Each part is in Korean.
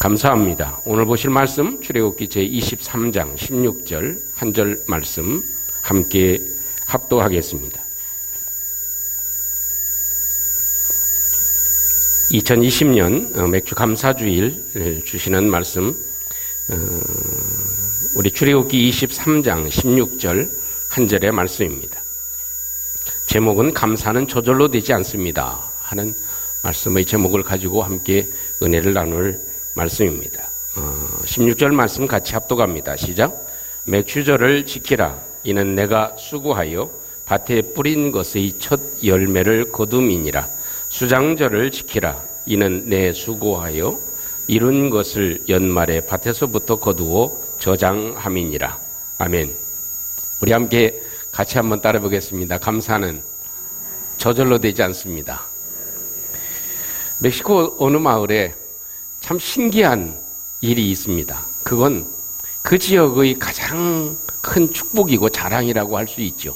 감사합니다. 오늘 보실 말씀 출애굽기 제23장 16절 한 절 말씀 함께 합독하겠습니다. 2020년 맥주 감사주일 주시는 말씀 우리 출애굽기 23장 16절 한 절의 말씀입니다. 제목은 감사는 저절로 되지 않습니다 하는 말씀의 제목을 가지고 함께 은혜를 나눌 말씀입니다. 16절 말씀 같이 합독합니다. 시작. 맥주절을 지키라. 이는 내가 수고하여 밭에 뿌린 것의 첫 열매를 거둠이니라. 수장절을 지키라. 이는 내 수고하여 이룬 것을 연말에 밭에서부터 거두어 저장함이니라. 아멘. 우리 함께 같이 한번 따라 보겠습니다. 감사는 저절로 되지 않습니다. 멕시코 어느 마을에 참 신기한 일이 있습니다. 그건 그 지역의 가장 큰 축복이고 자랑이라고 할 수 있죠.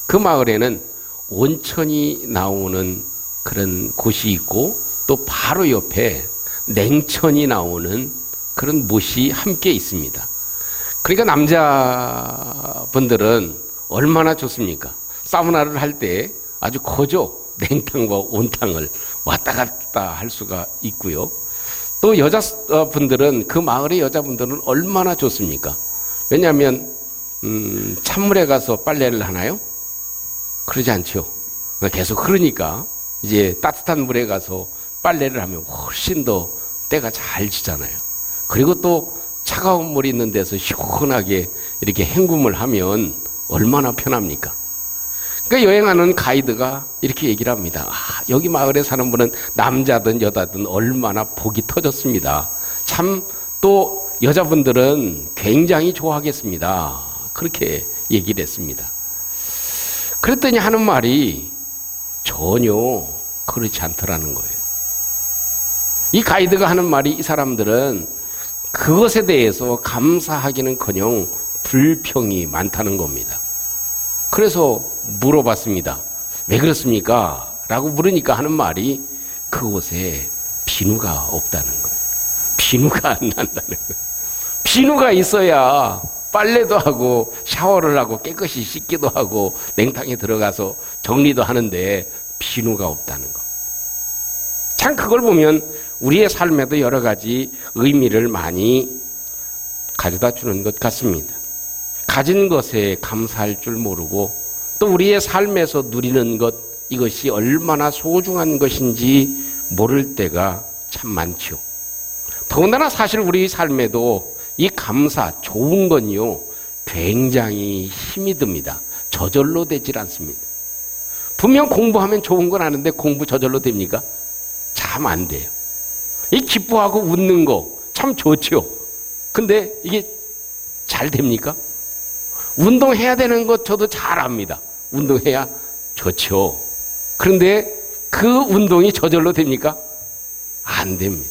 그 마을에는 온천이 나오는 그런 곳이 있고 또 바로 옆에 냉천이 나오는 그런 못이 함께 있습니다. 그러니까 남자분들은 얼마나 좋습니까? 사우나를 할 때 아주 거저 냉탕과 온탕을 왔다 갔다 할 수가 있고요. 또 여자분들은 그 마을의 여자분들은 얼마나 좋습니까? 왜냐하면 찬물에 가서 빨래를 하나요? 그러지 않죠. 계속 흐르니까 이제 따뜻한 물에 가서 빨래를 하면 훨씬 더 때가 잘 지잖아요. 그리고 또 차가운 물이 있는 데서 시원하게 이렇게 헹굼을 하면 얼마나 편합니까? 그러니까 여행하는 가이드가 이렇게 얘기를 합니다. 여기 마을에 사는 분은 남자든 여자든 얼마나 복이 터졌습니다. 참 또 여자분들은 굉장히 좋아하겠습니다. 그렇게 얘기를 했습니다. 그랬더니 하는 말이 전혀 그렇지 않더라는 거예요. 이 가이드가 하는 말이 이 사람들은 그것에 대해서 감사하기는커녕 불평이 많다는 겁니다. 그래서 물어봤습니다. 왜 그렇습니까? 라고 물으니까 하는 말이 그곳에 비누가 없다는 거예요. 비누가 안 난다는 거예요. 비누가 있어야 빨래도 하고 샤워를 하고 깨끗이 씻기도 하고 냉탕에 들어가서 정리도 하는데 비누가 없다는 거. 참 그걸 보면 우리의 삶에도 여러 가지 의미를 많이 가져다 주는 것 같습니다. 가진 것에 감사할 줄 모르고 또 우리의 삶에서 누리는 것 이것이 얼마나 소중한 것인지 모를 때가 참 많죠. 더군다나 사실 우리 삶에도 이 감사 좋은 건요 굉장히 힘이 듭니다. 저절로 되질 않습니다. 분명 공부하면 좋은 건 아는데 공부 저절로 됩니까? 참 안 돼요. 이 기뻐하고 웃는 거 참 좋죠. 근데 이게 잘 됩니까? 운동해야 되는 것 저도 잘 압니다. 운동해야 좋죠. 그런데 그 운동이 저절로 됩니까? 안 됩니다.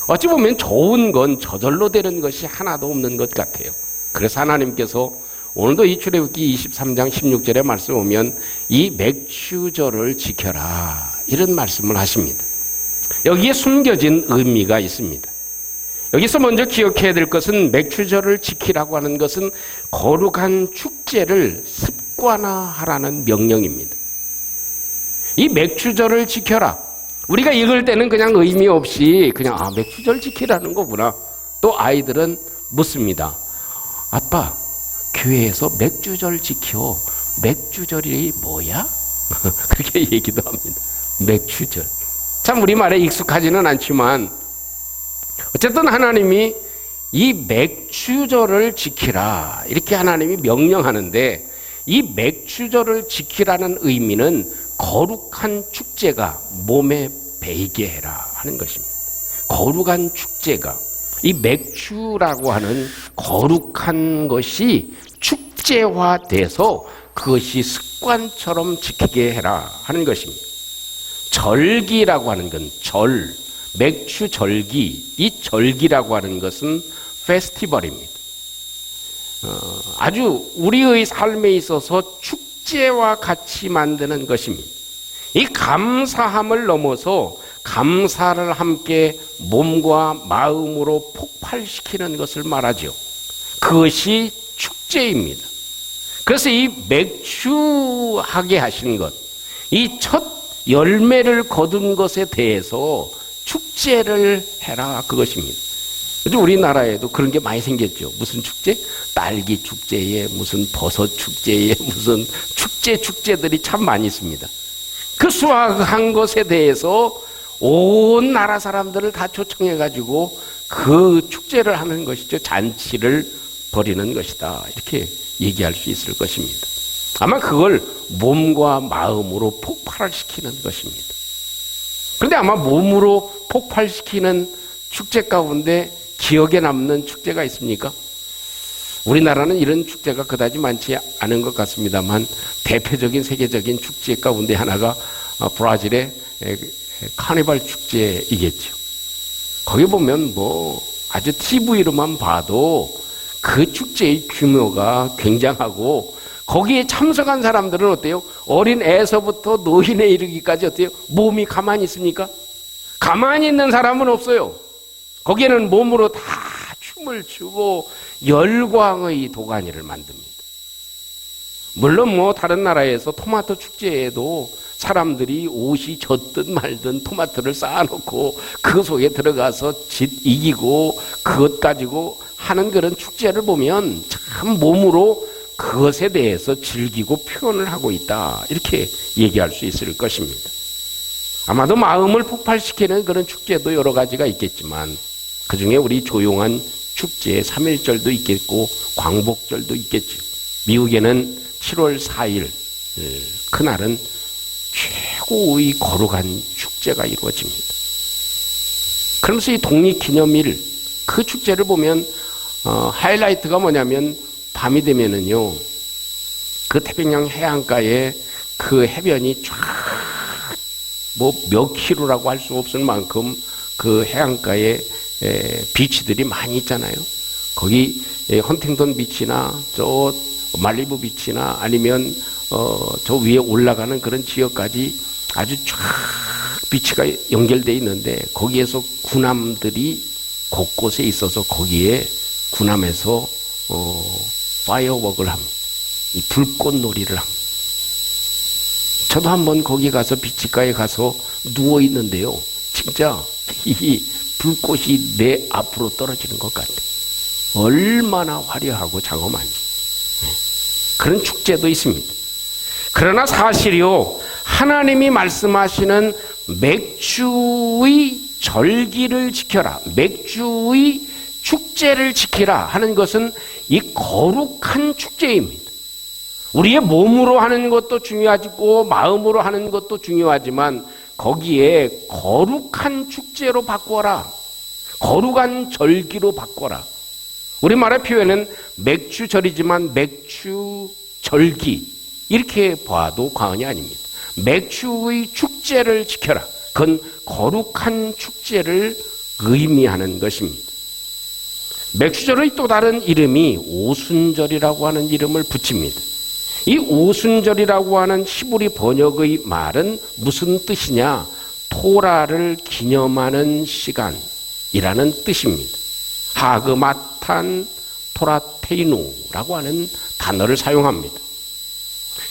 어찌 보면 좋은 건 저절로 되는 것이 하나도 없는 것 같아요. 그래서 하나님께서 오늘도 이 출애굽기 23장 16절에 말씀 오면 이 맥주절을 지켜라 이런 말씀을 하십니다. 여기에 숨겨진 의미가 있습니다. 여기서 먼저 기억해야 될 것은 맥주절을 지키라고 하는 것은 거룩한 축제를 습관화하라는 명령입니다. 이 맥주절을 지켜라. 우리가 읽을 때는 그냥 의미 없이 그냥 맥주절 지키라는 거구나. 또 아이들은 묻습니다. 아빠, 교회에서 맥주절 지켜. 맥주절이 뭐야? 그렇게 얘기도 합니다. 맥주절. 참 우리말에 익숙하지는 않지만 어쨌든 하나님이 이 맥주절을 지키라 이렇게 하나님이 명령하는데 이 맥주절을 지키라는 의미는 거룩한 축제가 몸에 배이게 해라 하는 것입니다. 거룩한 축제가 이 맥주라고 하는 거룩한 것이 축제화돼서 그것이 습관처럼 지키게 해라 하는 것입니다. 절기라고 하는 건 맥주 절기, 이 절기라고 하는 것은 페스티벌입니다. 아주 우리의 삶에 있어서 축제와 같이 만드는 것입니다. 이 감사함을 넘어서 감사를 함께 몸과 마음으로 폭발시키는 것을 말하죠. 그것이 축제입니다. 그래서 이 맥주하게 하신 것, 이 첫 열매를 거둔 것에 대해서 축제를 해라, 그것입니다. 요즘 우리나라에도 그런 게 많이 생겼죠. 무슨 축제? 딸기 축제에, 무슨 버섯 축제에, 무슨 축제들이 참 많이 있습니다. 그 수확한 것에 대해서 온 나라 사람들을 다 초청해가지고 그 축제를 하는 것이죠. 잔치를 벌이는 것이다, 이렇게 얘기할 수 있을 것입니다. 아마 그걸 몸과 마음으로 폭발을 시키는 것입니다. 그런데 아마 몸으로 폭발시키는 축제 가운데 기억에 남는 축제가 있습니까? 우리나라는 이런 축제가 그다지 많지 않은 것 같습니다만 대표적인 세계적인 축제 가운데 하나가 브라질의 카니발 축제이겠죠. 거기 보면 뭐 아주 TV로만 봐도 그 축제의 규모가 굉장하고 거기에 참석한 사람들은 어때요? 어린 애서부터 노인에 이르기까지 어때요? 몸이 가만히 있습니까? 가만히 있는 사람은 없어요. 거기에는 몸으로 다 춤을 추고 열광의 도가니를 만듭니다. 물론 뭐 다른 나라에서 토마토 축제에도 사람들이 옷이 젖든 말든 토마토를 쌓아놓고 그 속에 들어가서 이기고 그것 가지고 하는 그런 축제를 보면 참 몸으로 그것에 대해서 즐기고 표현을 하고 있다, 이렇게 얘기할 수 있을 것입니다. 아마도 마음을 폭발시키는 그런 축제도 여러 가지가 있겠지만 그중에 우리 조용한 축제 3.1절도 있겠고 광복절도 있겠죠. 미국에는 7월 4일 그날은 최고의 거룩한 축제가 이루어집니다. 그러면서 이 독립기념일 그 축제를 보면 하이라이트가 뭐냐면 밤이 되면은요 그 태평양 해안가에 그 해변이 쫙 뭐 몇 킬로라고 할 수 없을 만큼 그 해안가에 비치들이 많이 있잖아요. 거기 헌팅턴 비치나 저 말리부 비치나 아니면 저 위에 올라가는 그런 지역까지 아주 쫙 비치가 연결되어 있는데 거기에서 군함들이 곳곳에 있어서 거기에 군함에서 파이어웍을 합니다. 이 불꽃놀이를 합니다. 저도 한번 거기 가서 비치가에 가서 누워 있는데요. 진짜 이 불꽃이 내 앞으로 떨어지는 것 같아요. 얼마나 화려하고 장엄한지. 그런 축제도 있습니다. 그러나 사실이요, 하나님이 말씀하시는 맥주의 절기를 지켜라, 맥주의 축제를 지키라 하는 것은 이 거룩한 축제입니다. 우리의 몸으로 하는 것도 중요하고 마음으로 하는 것도 중요하지만 거기에 거룩한 축제로 바꿔라, 거룩한 절기로 바꿔라. 우리말의 표현은 맥주절이지만 맥주절기 이렇게 봐도 과언이 아닙니다. 맥주의 축제를 지켜라. 그건 거룩한 축제를 의미하는 것입니다. 맥주절의 또 다른 이름이 오순절이라고 하는 이름을 붙입니다. 이 오순절이라고 하는 히브리 번역의 말은 무슨 뜻이냐? 토라를 기념하는 시간이라는 뜻입니다. 하그마탄 토라테이누라고 하는 단어를 사용합니다.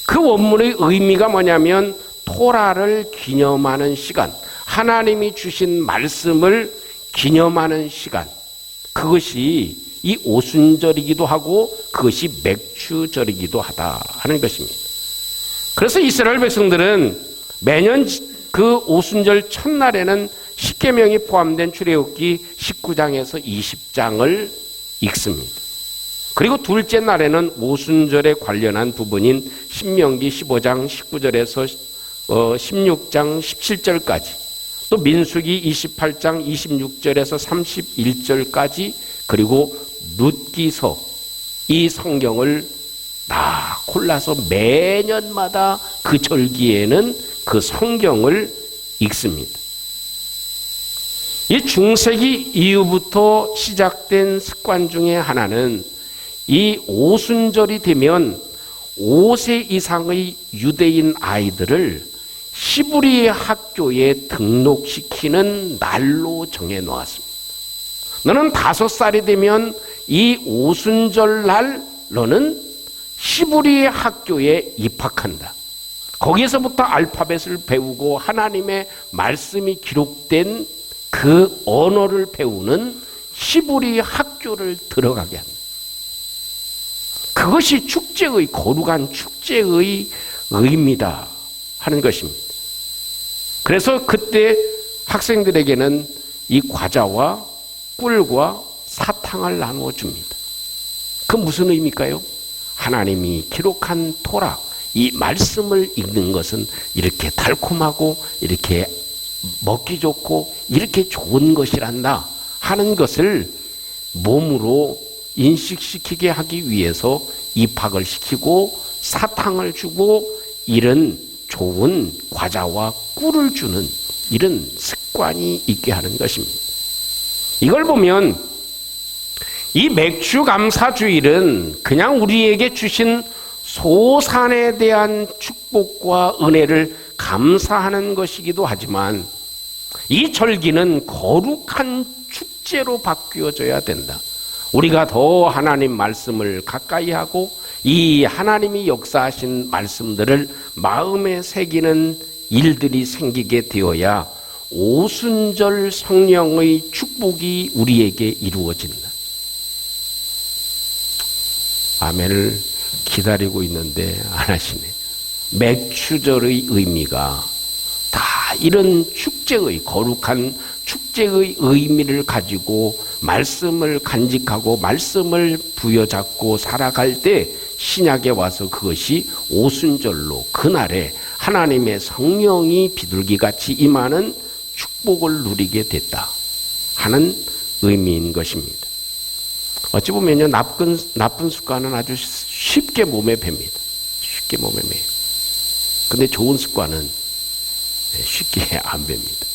그 원문의 의미가 뭐냐면 토라를 기념하는 시간, 하나님이 주신 말씀을 기념하는 시간, 그것이 이 오순절이기도 하고 그것이 맥주절이기도 하다 하는 것입니다. 그래서 이스라엘 백성들은 매년 그 오순절 첫날에는 십계명이 포함된 출애굽기 19장에서 20장을 읽습니다. 그리고 둘째 날에는 오순절에 관련한 부분인 신명기 15장 19절에서 16장 17절까지, 또 민수기 28장 26절에서 31절까지, 그리고 룻기서, 이 성경을 다 골라서 매년마다 그 절기에는 그 성경을 읽습니다. 이 중세기 이후부터 시작된 습관 중에 하나는 이 오순절이 되면 5세 이상의 유대인 아이들을 시부리 학교에 등록시키는 날로 정해 놓았습니다. 너는 5살이 되면 이 오순절 날 너는 시부리 학교에 입학한다. 거기에서부터 알파벳을 배우고 하나님의 말씀이 기록된 그 언어를 배우는 시부리 학교를 들어가게 한다. 그것이 축제의 거룩한 축제의 의미다 하는 것입니다. 그래서 그때 학생들에게는 이 과자와 꿀과 사탕을 나누어 줍니다. 그 무슨 의미일까요? 하나님이 기록한 토라, 이 말씀을 읽는 것은 이렇게 달콤하고 이렇게 먹기 좋고 이렇게 좋은 것이란다 하는 것을 몸으로 인식시키게 하기 위해서 입학을 시키고 사탕을 주고 이런 좋은 과자와 꿀을 주는 이런 습관이 있게 하는 것입니다. 이걸 보면 이 맥주 감사주일은 그냥 우리에게 주신 소산에 대한 축복과 은혜를 감사하는 것이기도 하지만 이 절기는 거룩한 축제로 바뀌어져야 된다. 우리가 더 하나님 말씀을 가까이 하고 이 하나님이 역사하신 말씀들을 마음에 새기는 일들이 생기게 되어야 오순절 성령의 축복이 우리에게 이루어진다. 아멘을 기다리고 있는데 안 하시네. 맥주절의 의미가 다 이런 축제의 거룩한 축제의 의미를 가지고 말씀을 간직하고 말씀을 부여잡고 살아갈 때 신약에 와서 그것이 오순절로 그날에 하나님의 성령이 비둘기같이 임하는 축복을 누리게 됐다 하는 의미인 것입니다. 어찌 보면요, 나쁜 습관은 아주 쉽게 몸에 뵭니다. 쉽게 몸에 매요. 근데 좋은 습관은 쉽게 안 뵭니다.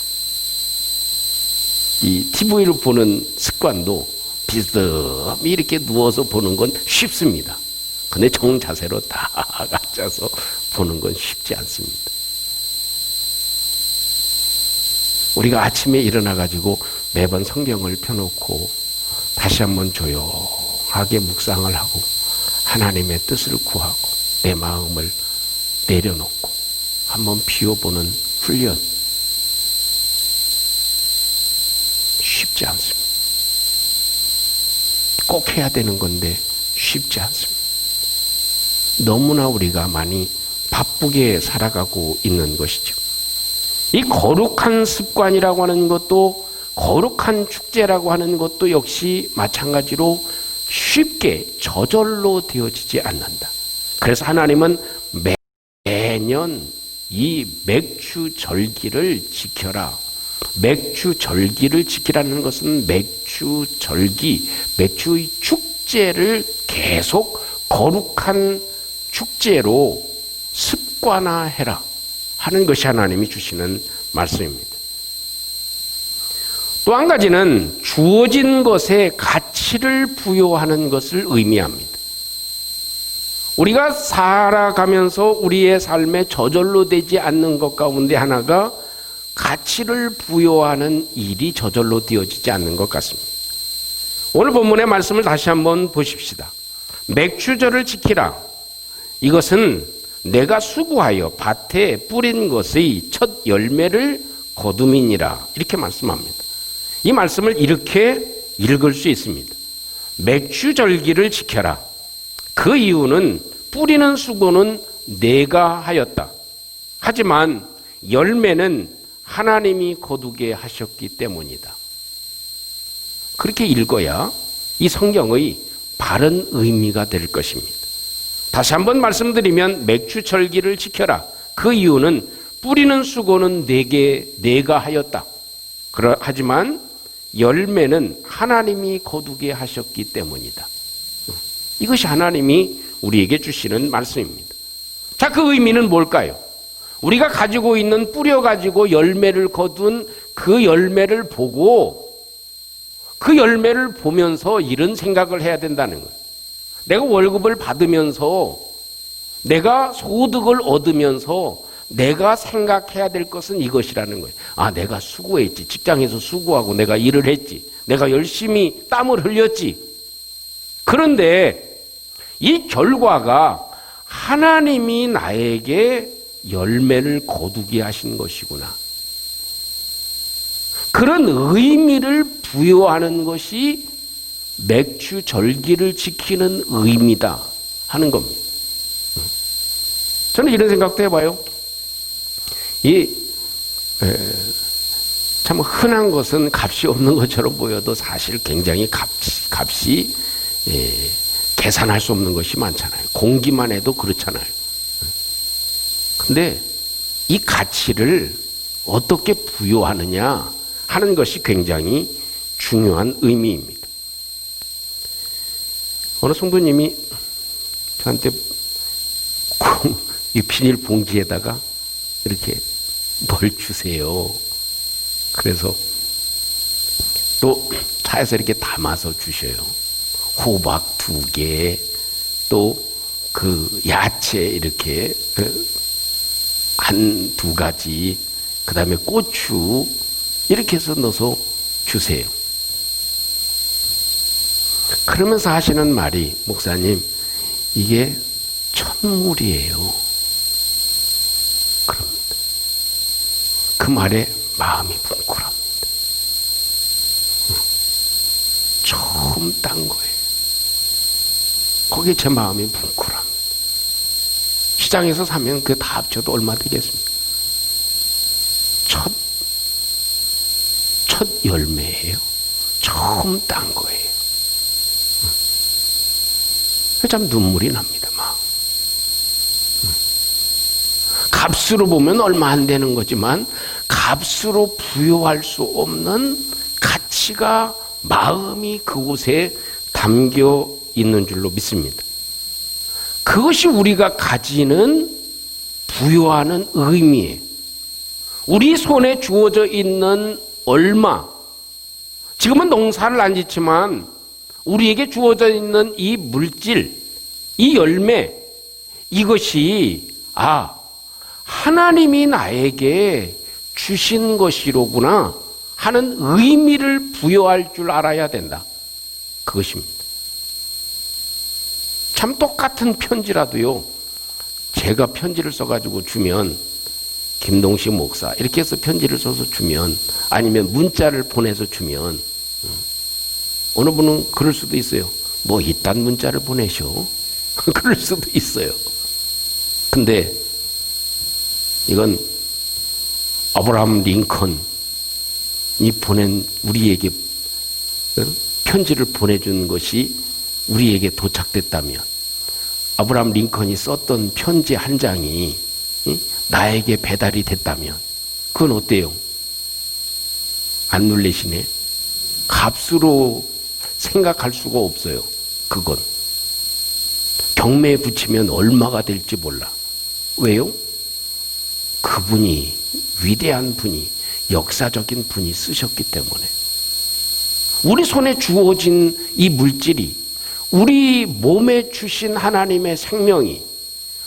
이 TV를 보는 습관도 비스듬히 이렇게 누워서 보는 건 쉽습니다. 근데 좋은 자세로 다 앉아서 보는 건 쉽지 않습니다. 우리가 아침에 일어나가지고 매번 성경을 펴놓고 다시 한번 조용하게 묵상을 하고 하나님의 뜻을 구하고 내 마음을 내려놓고 한번 비워보는 훈련 쉽지 않습니다. 꼭 해야 되는 건데 쉽지 않습니다. 너무나 우리가 많이 바쁘게 살아가고 있는 것이죠. 이 거룩한 습관이라고 하는 것도 거룩한 축제라고 하는 것도 역시 마찬가지로 쉽게 저절로 되어지지 않는다. 그래서 하나님은 매년 이 맥주 절기를 지켜라. 맥주 절기를 지키라는 것은 맥주 절기, 맥주의 축제를 계속 거룩한 축제로 습관화해라 하는 것이 하나님이 주시는 말씀입니다. 또 한 가지는 주어진 것에 가치를 부여하는 것을 의미합니다. 우리가 살아가면서 우리의 삶에 저절로 되지 않는 것 가운데 하나가 가치를 부여하는 일이 저절로 되어지지 않는 것 같습니다. 오늘 본문의 말씀을 다시 한번 보십시다. 맥주절을 지키라. 이것은 내가 수고하여 밭에 뿌린 것의 첫 열매를 거둠이니라. 이렇게 말씀합니다. 이 말씀을 이렇게 읽을 수 있습니다. 맥주절기를 지켜라. 그 이유는 뿌리는 수고는 내가 하였다. 하지만 열매는 하나님이 거두게 하셨기 때문이다. 그렇게 읽어야 이 성경의 바른 의미가 될 것입니다. 다시 한번 말씀드리면 맥주절기를 지켜라. 그 이유는 뿌리는 수고는 내가 하였다. 하지만 열매는 하나님이 거두게 하셨기 때문이다. 이것이 하나님이 우리에게 주시는 말씀입니다. 자, 그 의미는 뭘까요? 우리가 가지고 있는 뿌려가지고 열매를 거둔 그 열매를 보고 그 열매를 보면서 이런 생각을 해야 된다는 거예요. 내가 월급을 받으면서 내가 소득을 얻으면서 내가 생각해야 될 것은 이것이라는 거예요. 아, 내가 수고했지. 직장에서 수고하고 내가 일을 했지. 내가 열심히 땀을 흘렸지. 그런데 이 결과가 하나님이 나에게 열매를 거두게 하신 것이구나. 그런 의미를 부여하는 것이 맥주 절기를 지키는 의미다 하는 겁니다. 저는 이런 생각도 해봐요. 참 흔한 것은 값이 없는 것처럼 보여도 사실 굉장히 값이 계산할 수 없는 것이 많잖아요. 공기만 해도 그렇잖아요. 근데 이 가치를 어떻게 부여하느냐 하는 것이 굉장히 중요한 의미입니다. 어느 성도님이 저한테 이 비닐 봉지에다가 이렇게 뭘 주세요. 그래서 또 차에서 이렇게 담아서 주셔요. 호박 2개, 또 그 야채 이렇게 1-2가지, 그 다음에 고추 이렇게 해서 넣어서 주세요. 그러면서 하시는 말이, 목사님, 이게 천물이에요. 그럽니다. 그 말에 마음이 뭉클합니다. 처음 딴 거예요. 거기에 제 마음이 뭉클합니다. 시장에서 사면 그게 다 합쳐도 얼마 되겠습니까? 첫 열매예요. 처음 딴 거예요. 참 눈물이 납니다. 막. 값으로 보면 얼마 안 되는 거지만 값으로 부여할 수 없는 가치가 마음이 그곳에 담겨 있는 줄로 믿습니다. 그것이 우리가 가지는 부여하는 의미예요. 우리 손에 주어져 있는 얼마, 지금은 농사를 안 짓지만 우리에게 주어져 있는 이 물질, 이 열매, 이것이 하나님이 나에게 주신 것이로구나 하는 의미를 부여할 줄 알아야 된다. 그것입니다. 참 똑같은 편지라도요, 제가 편지를 써가지고 주면, 김동식 목사 이렇게 해서 편지를 써서 주면, 아니면 문자를 보내서 주면, 어느 분은 그럴 수도 있어요. 뭐 이딴 문자를 보내셔. 그럴 수도 있어요. 근데 이건 아브라함 링컨이 보낸, 우리에게 편지를 보내준 것이 우리에게 도착됐다면, 아브라함 링컨이 썼던 편지 한 장이 나에게 배달이 됐다면 그건 어때요? 안 놀라시네? 값으로 생각할 수가 없어요. 그건 경매에 붙이면 얼마가 될지 몰라. 왜요? 그분이, 위대한 분이, 역사적인 분이 쓰셨기 때문에. 우리 손에 주어진 이 물질이, 우리 몸에 주신 하나님의 생명이,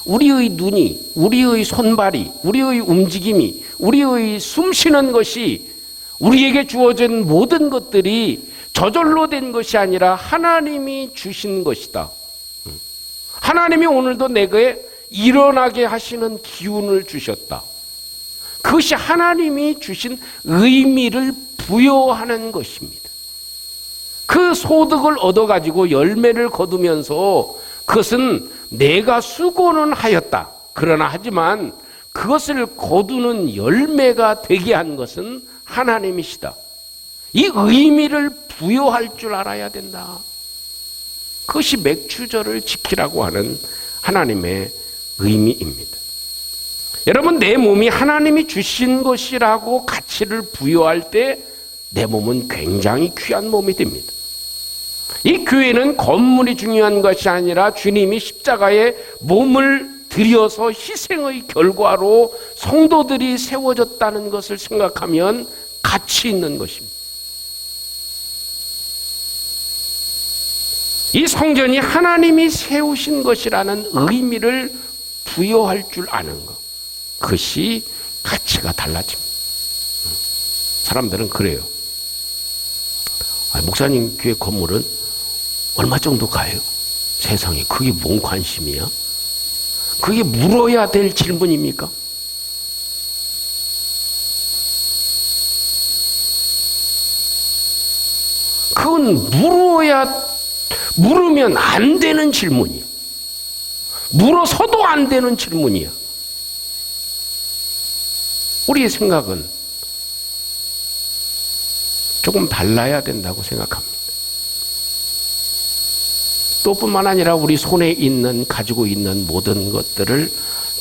우리의 눈이, 우리의 손발이, 우리의 움직임이, 우리의 숨쉬는 것이, 우리에게 주어진 모든 것들이 저절로 된 것이 아니라 하나님이 주신 것이다. 하나님이 오늘도 내게 일어나게 하시는 기운을 주셨다. 그것이 하나님이 주신 의미를 부여하는 것입니다. 그 소득을 얻어가지고 열매를 거두면서 그것은 내가 수고는 하였다. 그러나 하지만 그것을 거두는 열매가 되게 한 것은 하나님이시다. 이 의미를 부여할 줄 알아야 된다. 그것이 맥주절을 지키라고 하는 하나님의 의미입니다. 여러분, 내 몸이 하나님이 주신 것이라고 가치를 부여할 때 내 몸은 굉장히 귀한 몸이 됩니다. 이 교회는 건물이 중요한 것이 아니라 주님이 십자가에 몸을 들여서 희생의 결과로 성도들이 세워졌다는 것을 생각하면 가치 있는 것입니다. 이 성전이 하나님이 세우신 것이라는 의미를 부여할 줄 아는 것. 그것이 가치가 달라집니다. 사람들은 그래요. 목사님 교회 건물은 얼마 정도 가요? 세상에 그게 뭔 관심이야? 그게 물어야 될 질문입니까? 그건 물으면 안 되는 질문이야. 물어서도 안 되는 질문이야. 우리의 생각은 조금 달라야 된다고 생각합니다. 또 뿐만 아니라 우리 손에 가지고 있는 모든 것들을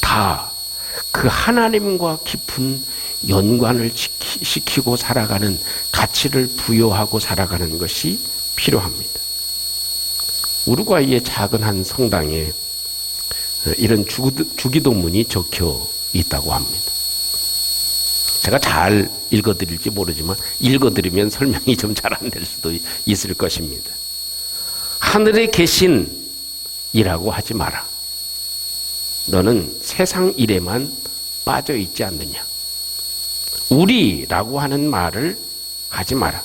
다 그 하나님과 깊은 연관을 시키고 살아가는 가치를 부여하고 살아가는 것이 필요합니다. 우루과이의 작은 한 성당에 이런 주기도문이 적혀 있다고 합니다. 제가 잘 읽어드릴지 모르지만 읽어드리면 설명이 좀 잘 안 될 수도 있을 것입니다. 하늘에 계신이라고 하지 마라. 너는 세상 일에만 빠져 있지 않느냐. 우리라고 하는 말을 하지 마라.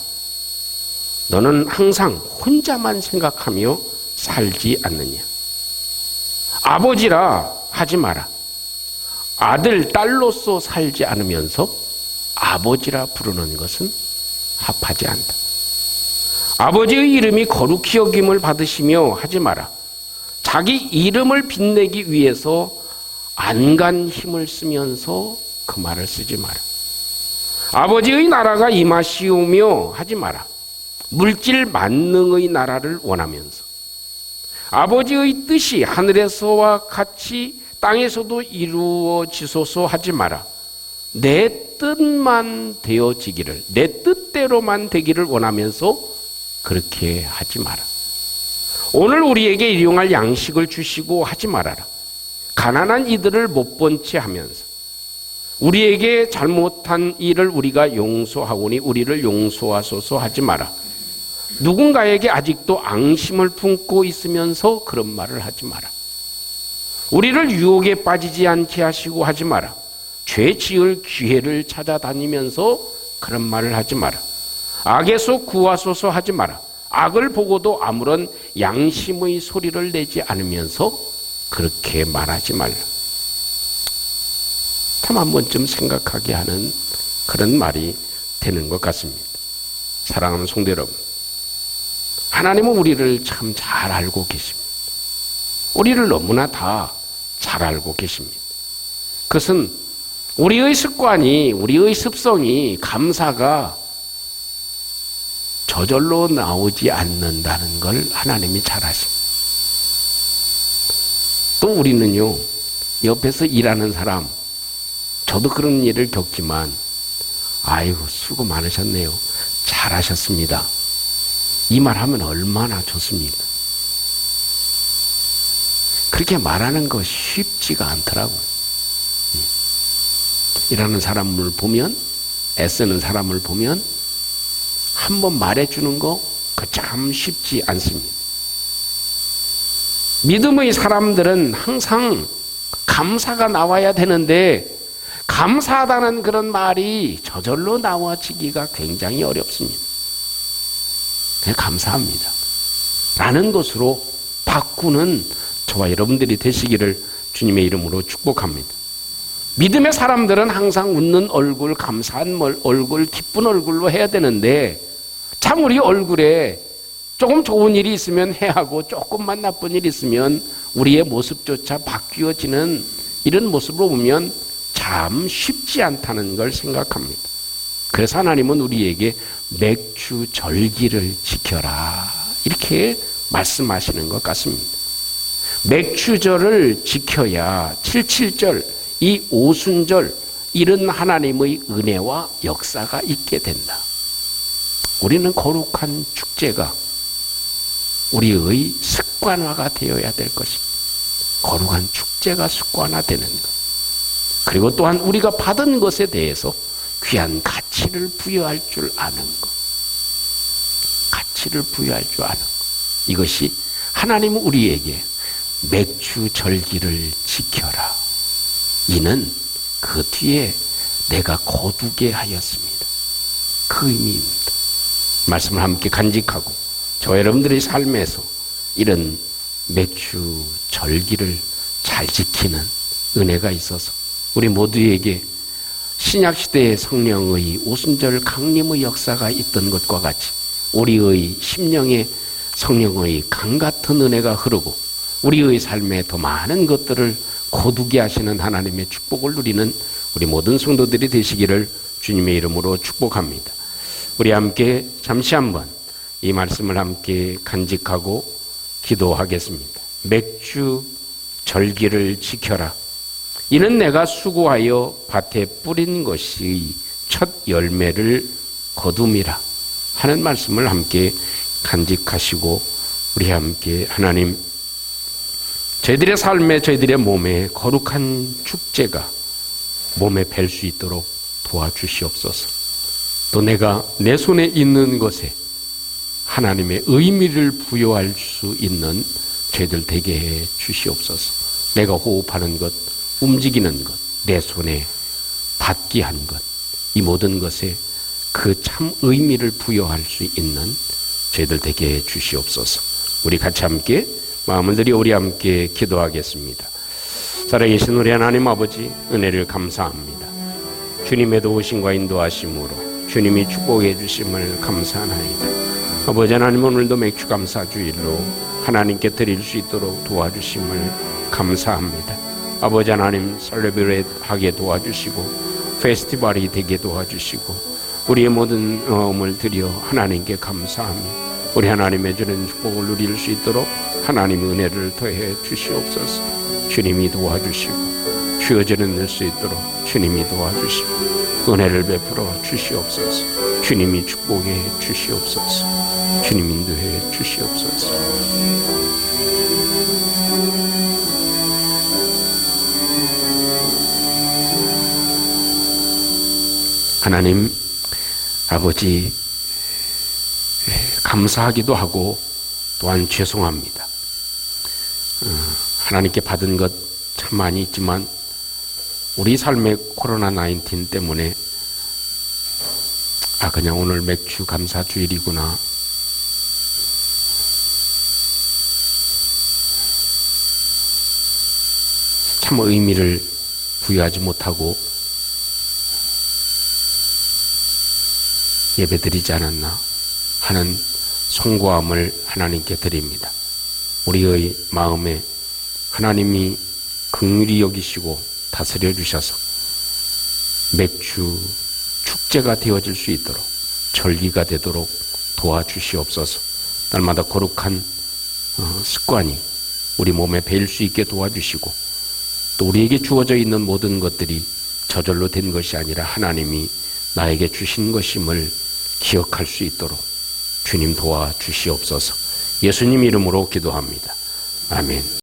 너는 항상 혼자만 생각하며 살지 않느냐. 아버지라 하지 마라. 아들, 딸로서 살지 않으면서 아버지라 부르는 것은 합하지 않다. 아버지의 이름이 거룩히 여김을 받으시며 하지 마라. 자기 이름을 빛내기 위해서 안간 힘을 쓰면서 그 말을 쓰지 마라. 아버지의 나라가 임하시오며 하지 마라. 물질 만능의 나라를 원하면서 아버지의 뜻이 하늘에서와 같이 땅에서도 이루어지소서 하지 마라. 내 뜻만 되어지기를, 내 뜻대로만 되기를 원하면서 그렇게 하지 마라. 오늘 우리에게 일용할 양식을 주시고 하지 말아라. 가난한 이들을 못 본 채 하면서 우리에게 잘못한 일을 우리가 용서하오니 우리를 용서하소서 하지 마라. 누군가에게 아직도 앙심을 품고 있으면서 그런 말을 하지 마라. 우리를 유혹에 빠지지 않게 하시고 하지 마라. 죄 지을 기회를 찾아다니면서 그런 말을 하지 마라. 악에서 구하소서 하지 마라. 악을 보고도 아무런 양심의 소리를 내지 않으면서 그렇게 말하지 말라. 참 한 번쯤 생각하게 하는 그런 말이 되는 것 같습니다. 사랑하는 성도 여러분, 하나님은 우리를 참 잘 알고 계십니다. 우리를 너무나 다 잘 알고 계십니다. 그것은 우리의 습관이, 우리의 습성이, 감사가 저절로 나오지 않는다는 걸 하나님이 잘 아십니다. 또 우리는요, 옆에서 일하는 사람, 저도 그런 일을 겪지만, 아이고, 수고 많으셨네요. 잘하셨습니다. 이 말 하면 얼마나 좋습니까? 그렇게 말하는 거 쉽지가 않더라고요. 일하는 사람을 보면, 애쓰는 사람을 보면, 한번 말해주는 거, 그 참 쉽지 않습니다. 믿음의 사람들은 항상 감사가 나와야 되는데, 감사하다는 그런 말이 저절로 나와지기가 굉장히 어렵습니다. 그냥 감사합니다. 라는 것으로 바꾸는 저와 여러분들이 되시기를 주님의 이름으로 축복합니다. 믿음의 사람들은 항상 웃는 얼굴, 감사한 얼굴, 기쁜 얼굴로 해야 되는데 참 우리 얼굴에 조금 좋은 일이 있으면 해하고 조금만 나쁜 일이 있으면 우리의 모습조차 바뀌어지는 이런 모습으로 보면 참 쉽지 않다는 걸 생각합니다. 그래서 하나님은 우리에게 맥주 절기를 지켜라 이렇게 말씀하시는 것 같습니다. 맥주절을 지켜야 77절, 이 오순절 이런 하나님의 은혜와 역사가 있게 된다. 우리는 거룩한 축제가 우리의 습관화가 되어야 될 것입니다. 거룩한 축제가 습관화되는 것. 그리고 또한 우리가 받은 것에 대해서 귀한 가치를 부여할 줄 아는 것. 가치를 부여할 줄 아는 것. 이것이 하나님은 우리에게 맥주 절기를 지켜라. 이는 그 뒤에 내가 거두게 하였습니다. 그 의미입니다. 말씀을 함께 간직하고 저 여러분들의 삶에서 이런 맥주 절기를 잘 지키는 은혜가 있어서 우리 모두에게 신약시대의 성령의 오순절 강림의 역사가 있던 것과 같이 우리의 심령에 성령의 강같은 은혜가 흐르고 우리의 삶에 더 많은 것들을 거두게 하시는 하나님의 축복을 누리는 우리 모든 성도들이 되시기를 주님의 이름으로 축복합니다. 우리 함께 잠시 한번 이 말씀을 함께 간직하고 기도하겠습니다. 맥주 절기를 지켜라. 이는 내가 수고하여 밭에 뿌린 것이 첫 열매를 거둠이라 하는 말씀을 함께 간직하시고 우리 함께 하나님, 저희들의 삶에 저희들의 몸에 거룩한 축제가 몸에 뵐 수 있도록 도와주시옵소서. 또 내가 내 손에 있는 것에 하나님의 의미를 부여할 수 있는 저희들 되게 해 주시옵소서. 내가 호흡하는 것, 움직이는 것, 내 손에 받기 한 것, 이 모든 것에 그 참 의미를 부여할 수 있는 저희들 되게 해 주시옵소서. 우리 같이 함께 마음을 들여 우리 함께 기도하겠습니다. 살아계신 우리 하나님 아버지, 은혜를 감사합니다. 주님의 도우심과 인도하심으로 주님이 축복해 주심을 감사하나이다. 아버지 하나님, 오늘도 맥주 감사 주일로 하나님께 드릴 수 있도록 도와주심을 감사합니다. 아버지 하나님, 셀레브레이트 하게 도와주시고 페스티벌이 되게 도와주시고 우리의 모든 마음을 드려 하나님께 감사하며 우리 하나님의 주는 축복을 누릴 수 있도록 하나님의 은혜를 더해 주시옵소서. 주님이 도와주시고 주어지는 늘 수 있도록 주님이 도와주시고 은혜를 베풀어 주시옵소서. 주님이 축복해 주시옵소서. 주님 인도해 주시옵소서. 하나님 아버지, 감사하기도 하고 또한 죄송합니다. 하나님께 받은 것 참 많이 있지만 우리 삶의 코로나19 때문에 그냥 오늘 맥주 감사 주일이구나, 참 의미를 부여하지 못하고 예배드리지 않았나 하는 송구함을 하나님께 드립니다. 우리의 마음에 하나님이 긍휼히 여기시고 다스려 주셔서 맥주 축제가 되어질 수 있도록, 절기가 되도록 도와주시옵소서. 날마다 거룩한 습관이 우리 몸에 배일 수 있게 도와주시고, 또 우리에게 주어져 있는 모든 것들이 저절로 된 것이 아니라 하나님이 나에게 주신 것임을 기억할 수 있도록 주님 도와주시옵소서. 예수님 이름으로 기도합니다. 아멘.